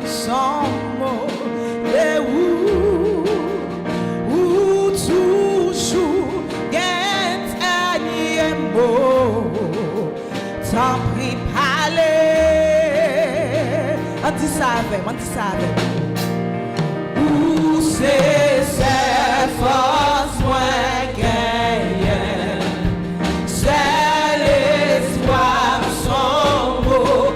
sans mots, et où toujours gagne un mot, tant pis parler, on dit ça avec, où c'est cette force moins gagne, c'est l'espoir sans mots.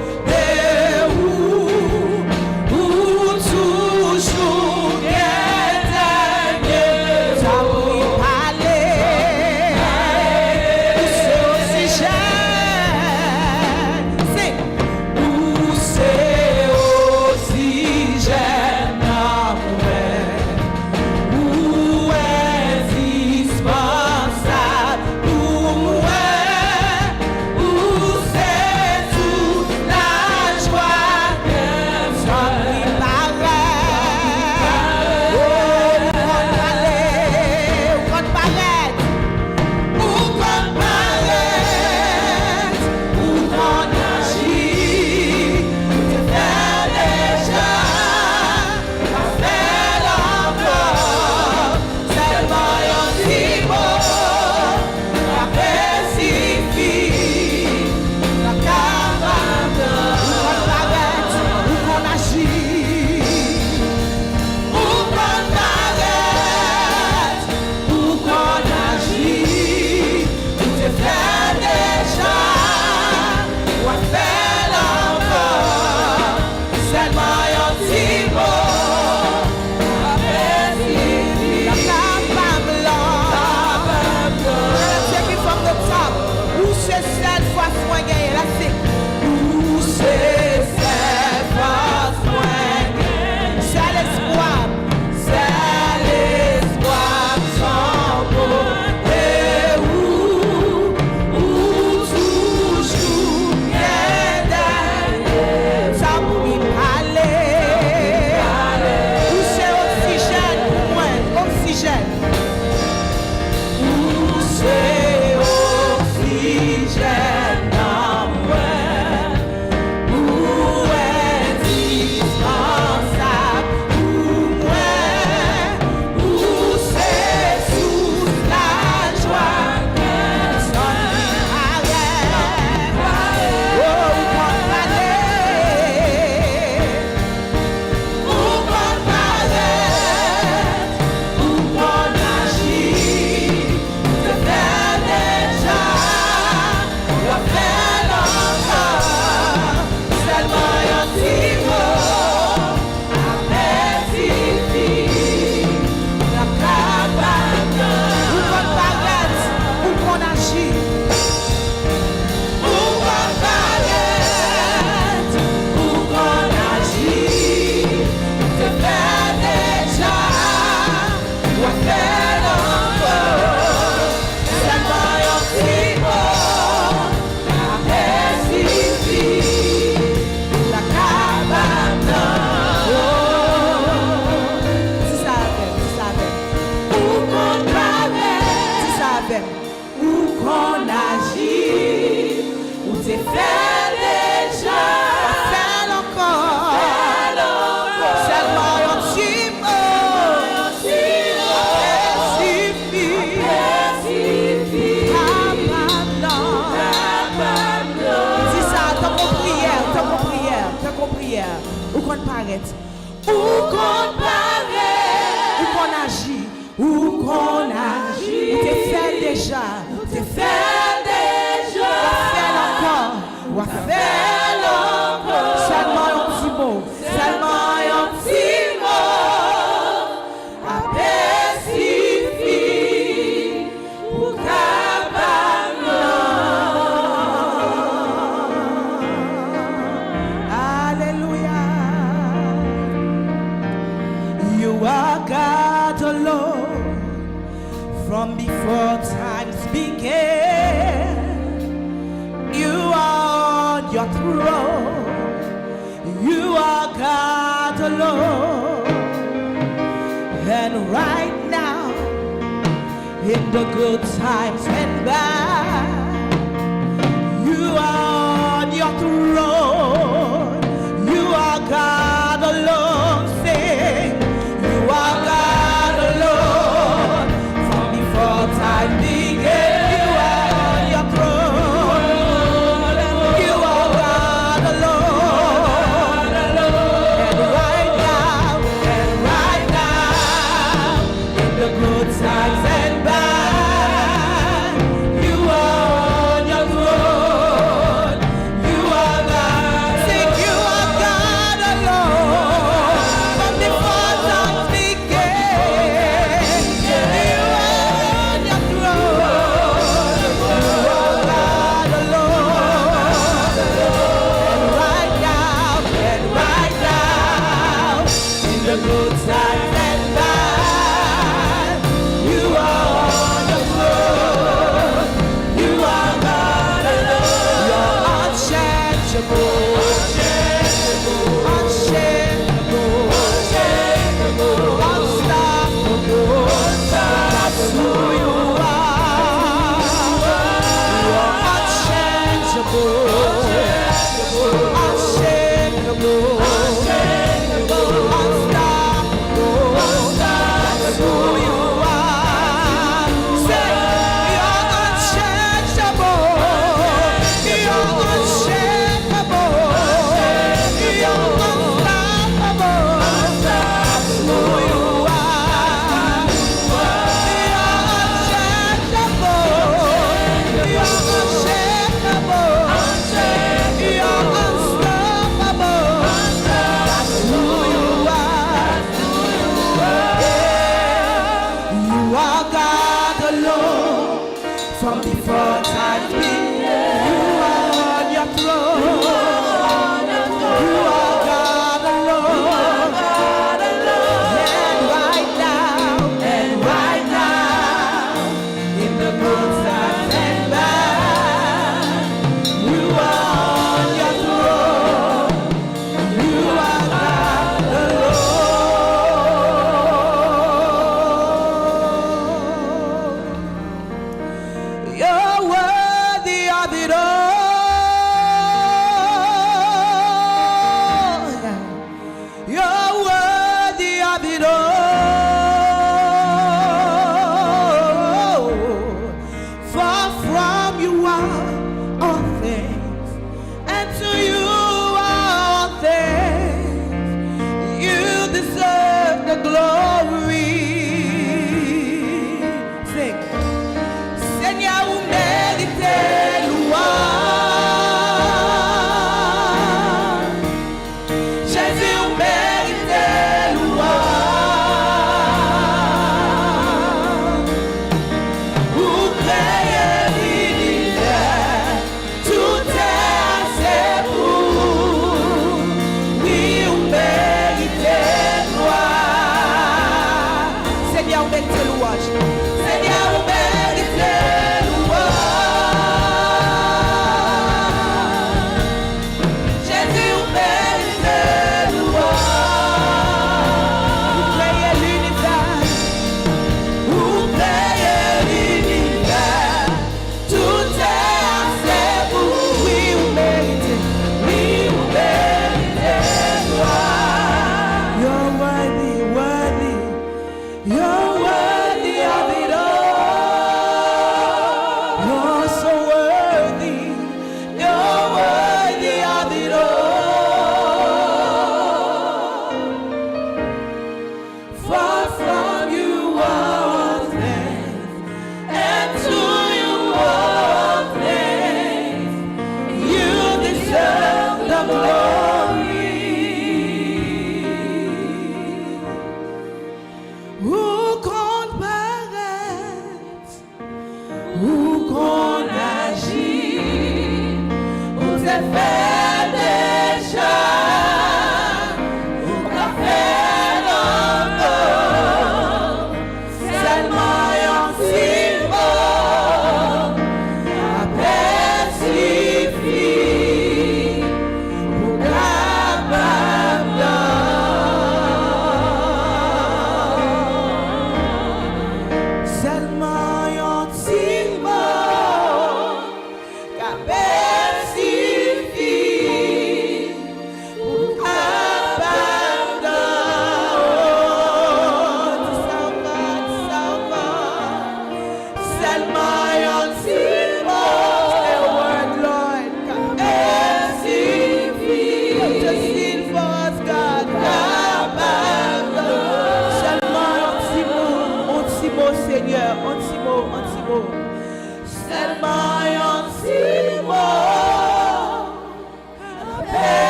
Où qu'on paraît, où qu'on paraît, où qu'on agit, où qu'on agit, où t'es fait déjà, t'es fait déjà, ou à faire encore, seulement un petit mot, seulement un petit mot, après suffit pour capable. Alléluia. You are God alone from before times began. You are on your throne. You are God alone. And right now, in the good times and bad, you are on your throne. You are God alone. the good times and bad. You are on the throne. You are God alone. You're unchangeable, unchangeable, unchangeable, unstoppable. That's who you are. You're unchangeable, unshakable, unstoppable. That's who you are. Say, you're unchangeable, you're unshakable, you're unstoppable. That's who you are. You're unchangeable, you're unshakable, you're unstoppable. That's who you are. You are God alone. From before time began, you are on your throne. You are God alone. And right now, in the good times and bad, you are on your throne. You are God alone. You're worthy of it all. You're worthy of it all. For from you are all things, and to you are all things. You deserve the glory.